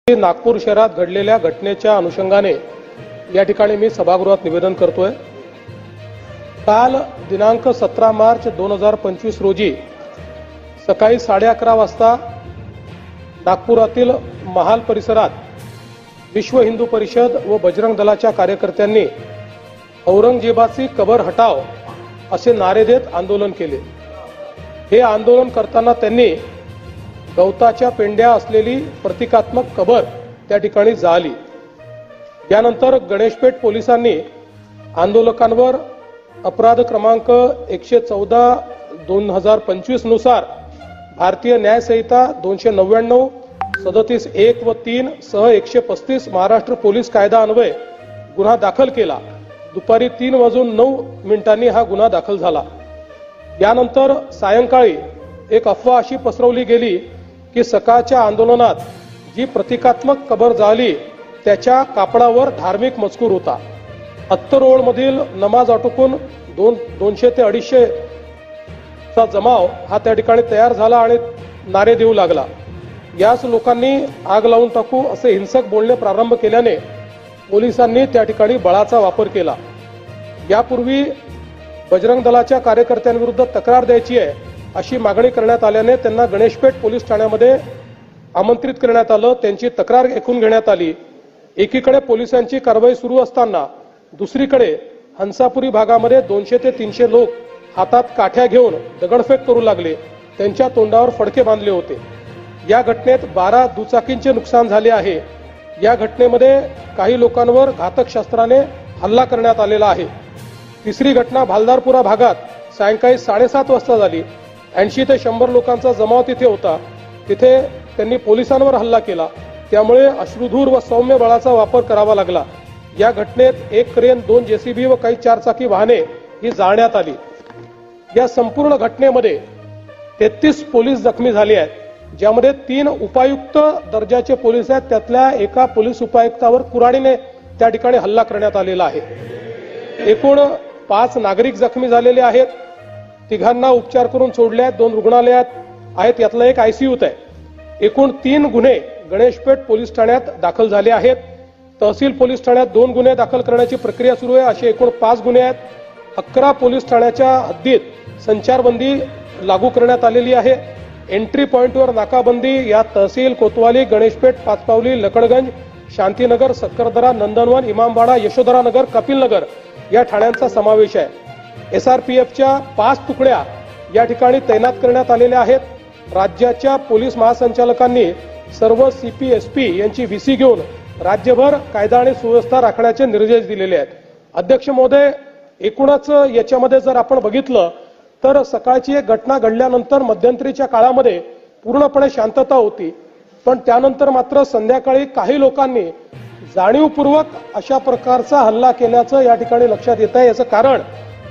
नागपूर शहरात घडलेल्या घटनेच्या अनुषंगाने या ठिकाणी मी सभागृहात निवेदन करतोय। काल दिनांक 17 मार्च 2025 रोजी सकाळी 11:30 वाजता नागपुरातील महाल परिसरात विश्व हिंदू परिषद व बजरंग दलाच्या कार्यकर्त्यांनी औरंगजेबाची कबर हटाव असे नारे देत आंदोलन केले। हे आंदोलन करताना त्यांनी गवताच्या पेंड्या असलेली प्रतिकात्मक कबर त्या ठिकाणी जाळली। यानंतर गणेशपेठ पोलिसांनी आंदोलकांवर अपराध क्रमांक 114/2025 नुसार भारतीय न्याय संहिता 299 37(1) व 3 सह 135 महाराष्ट्र पोलीस कायदा अन्वये गुन्हा दाखल केला। दुपारी 3:09 हा गुन्हा दाखल झाला। यानंतर सायंकाळी एक अफवा अशी पसरवली गेली की सकाळच्या आंदोलनात जी प्रतिकात्मक कबर जाळली त्याच्या कापडावर धार्मिक मजकूर होता। अत्तरोळ मधील नमाज आटोपून 200 ते 250 चा जमाव हा त्या ठिकाणी तयार झाला आणि नारे देऊ लागला। याच लोकांनी आग लावून टाकू असे हिंसक बोलणे प्रारंभ केल्याने पोलिसांनी त्या ठिकाणी बळाचा वापर केला। यापूर्वी बजरंग दलाच्या कार्यकर्त्यांविरुद्ध तक्रार द्यायची आहे अशी मागणी करण्यात आल्याने त्यांना गणेशपेठ पोलीस ठाण्यामध्ये आमंत्रित करण्यात आलं। त्यांची तक्रार ऐकून घेण्यात आली। एकीकडे पोलिसांची कारवाई सुरू असताना दुसरीकडे हंसापुरी भागामध्ये 200 ते 300 लोक हातात काठ्या घेऊन दगडफेक करू लागले। त्यांच्या तोंडावर फडके बांधले होते। या घटनेत 12 दुचाकींचे नुकसान झाले आहे। या घटनेमध्ये काही लोकांवर घातक शस्त्राने हल्ला करण्यात आलेला आहे। तिसरी घटना भालदारपुरा भागात सायंकाळी 7:30 वाजता झाली। 80 ते 100 लोकांचा जमाव तिथे होता। तिथे त्यांनी पोलिसांवर हल्ला केला, त्यामुळे अश्रुधूर व सौम्य बळाचा वापर करावा लागला। या घटनेत एक क्रेन, 2 जेसीबी व काही 4 चाकी वाहने ही जाळण्यात आली। या संपूर्ण घटनेमध्ये 33 पोलीस जखमी झाले आहेत, ज्यामध्ये 3 उपायुक्त दर्जाचे पोलीस आहेत। त्यातल्या एका पोलीस उपायुक्तावर कुऱ्हाडीने त्या ठिकाणी हल्ला करण्यात आलेला आहे। एकूण 5 नागरिक जखमी झालेले आहेत। तिघांना उपचार करून सोडले आहेत। 2 रुग्णालयात आहेत, यातला एक आयसीयूत आहे। एकूण 3 गुन्हे गणेशपेठ पोलीस ठाण्यात दाखल झाले आहेत। तहसील पोलीस ठाण्यात 2 गुन्हे दाखल करण्याची प्रक्रिया सुरू आहे। असे एकूण 5 गुन्हे आहेत। 11 पोलीस ठाण्याच्या हद्दीत संचारबंदी लागू करण्यात आलेली आहे। एंट्री पॉइंटवर नाकाबंदी या तहसील कोतवाली, गणेशपेठ, पाचपावली, लकडगंज, शांतीनगर, सक्करदरा, नंदनवन, इमामबाड़ा, यशोधरानगर, कपिलनगर या ठाण्यांचा समावेश आहे। एसआरपीएफच्या 5 तुकड्या या ठिकाणी तैनात करण्यात आलेल्या आहेत। राज्याच्या पोलीस महासंचालकांनी सर्व सीपीएसपी यांची व्हीसी घेऊन राज्यभर कायदा आणि सुव्यवस्था राखण्याचे निर्देश दिलेले आहेत। अध्यक्ष महोदय, एकूणच याच्यामध्ये जर आपण बघितलं तर सकाळची एक घटना घडल्यानंतर मध्यंतरीच्या काळामध्ये पूर्णपणे शांतता होती, पण त्यानंतर मात्र संध्याकाळी काही लोकांनी जाणीवपूर्वक अशा प्रकारचा हल्ला केल्याचं या ठिकाणी लक्षात येत आहे। याचं कारण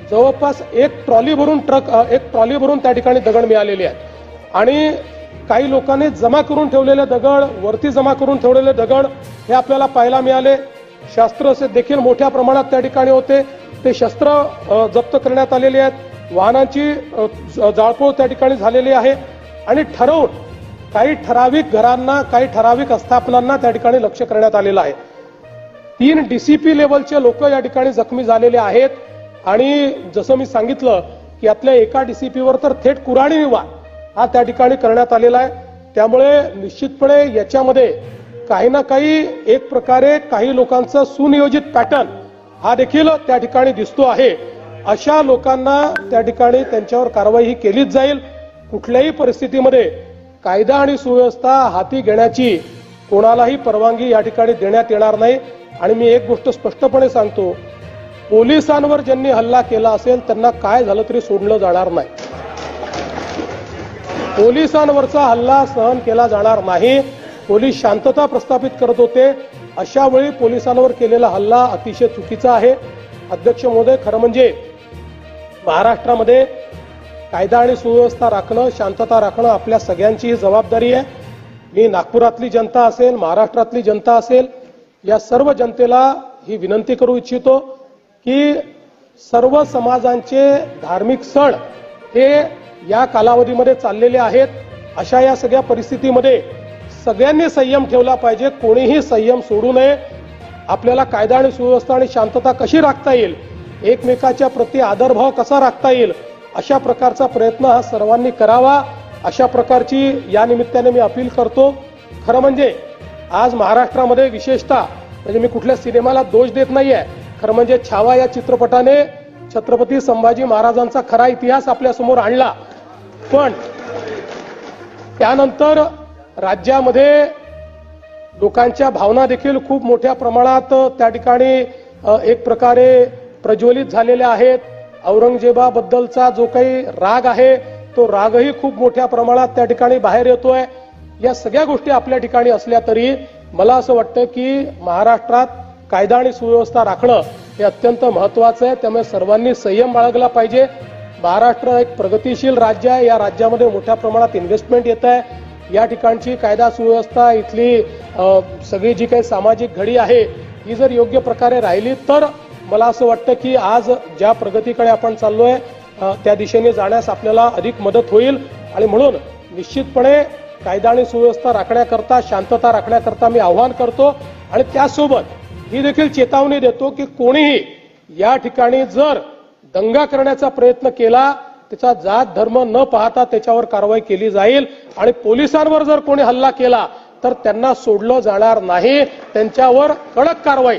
जवळपास एक ट्रॉली भरून त्या ठिकाणी दगड मिळालेले आहेत आणि काही लोकांनी जमा करून ठेवलेले दगड, वरती जमा करून ठेवलेले दगड हे आपल्याला पाहायला मिळाले। शस्त्र देखील मोठ्या प्रमाणात त्या ठिकाणी होते, ते शस्त्र जप्त करण्यात आलेले आहेत। वाहनांची जाळपोळ त्या ठिकाणी झालेली आहे आणि ठरवून काही ठराविक घरांना, काही ठराविक आस्थापनांना त्या ठिकाणी लक्ष करण्यात आलेलं आहे। 3 डीसीपी लेवलचे लोक या ठिकाणी जखमी झालेले आहेत आणि जसं मी सांगितलं की यातल्या एका डीसीपीवर तर थेट कुऱ्हाडी वार हा त्या ठिकाणी करण्यात आलेला आहे। त्यामुळे निश्चितपणे याच्यामध्ये काही ना काही एक प्रकारे काही लोकांचा सुनियोजित पॅटर्न हा देखील त्या ठिकाणी दिसतो आहे। अशा लोकांना त्या ठिकाणी त्यांच्यावर कारवाई ही केलीच जाईल। कुठल्याही परिस्थितीमध्ये कायदा आणि सुव्यवस्था हाती घेण्याची कोणालाही परवानगी या ठिकाणी देण्यात येणार नाही। आणि मी एक गोष्ट स्पष्टपणे सांगतो, पोलिसांवर ज्यांनी हल्ला केला असेल त्यांना काय झालं तरी सोडलं जाणार नाही। पोलिसांवरचा हल्ला सहन केला जाणार नाही। पोलीस शांतता प्रस्थापित करत होते, अशा वेळी पोलिसांवर केलेला हल्ला अतिशय चुकीचा आहे। अध्यक्ष महोदय, खरं म्हणजे महाराष्ट्रामध्ये कायदा आणि सुव्यवस्था राखणं, शांतता राखणं आपल्या सगळ्यांची ही जबाबदारी आहे। मी नागपुरातली जनता असेल, महाराष्ट्रातली जनता असेल, या सर्व जनतेला ही विनंती करू इच्छितो की सर्व समाजांचे धार्मिक सण हे या कालावधीमध्ये चाललेले आहेत। अशा या सगळ्या परिस्थितीमध्ये सगळ्यांनी संयम ठेवला पाहिजे, कोणीही संयम सोडू नये. आपल्याला कायदा आणि सुव्यवस्था आणि शांतता कशी राखता येईल, एकमेकाच्या प्रति आदरभाव कसा राखता येईल, अशा प्रकारचा प्रयत्न हा सर्वांनी करावा, अशा प्रकारची या निमित्ताने मी अपील करतो. खरं म्हणजे आज महाराष्ट्रामध्ये विशेषतः, म्हणजे मी कुठल्या सिनेमाला दोष देत नाहीये, खरं म्हणजे छावा या चित्रपटाने छत्रपती संभाजी महाराजांचा खरा इतिहास आपल्या समोर आणला. पण त्यानंतर राज्यामध्ये लोकांच्या भावना देखील खूप मोठ्या प्रमाणात त्या ठिकाणी एक प्रकारे प्रज्वलित झालेल्या आहेत. औरंगजेबाबद्दलचा जो काही राग आहे तो रागही खूप मोठ्या प्रमाणात त्या ठिकाणी बाहेर येतोय. या सगळ्या गोष्टी आपल्या ठिकाणी असल्या तरी मला असं वाटतं की महाराष्ट्रात कायदा आणि सुव्यवस्था राखणं हे अत्यंत महत्वाचं आहे. त्यामुळे सर्वांनी संयम बाळगला पाहिजे. महाराष्ट्र एक प्रगतिशील राज्य आहे. या राज्यामध्ये मोठ्या प्रमाणात इन्व्हेस्टमेंट येत आहे. या ठिकाणची कायदा सुव्यवस्था, इथली सगळी जी काही सामाजिक घडी आहे ही जर योग्य प्रकारे राहिली तर मला असं वाटतं की आज ज्या प्रगतीकडे आपण चाललोय त्या दिशेने जाण्यास आपल्याला अधिक मदत होईल. आणि म्हणून निश्चितपणे कायदा आणि सुव्यवस्था राखण्याकरता, शांतता राखण्याकरता मी आवाहन करतो. आणि त्यासोबत ही देखील चेतावणी देतो की कोणीही या ठिकाणी जर दंगा करण्याचा प्रयत्न केला, त्याचा जात धर्म न पाहता त्याच्यावर कारवाई केली जाईल. आणि पोलिसांवर जर कोणी हल्ला केला तर त्यांना सोडलं जाणार नाही, त्यांच्यावर कडक कारवाई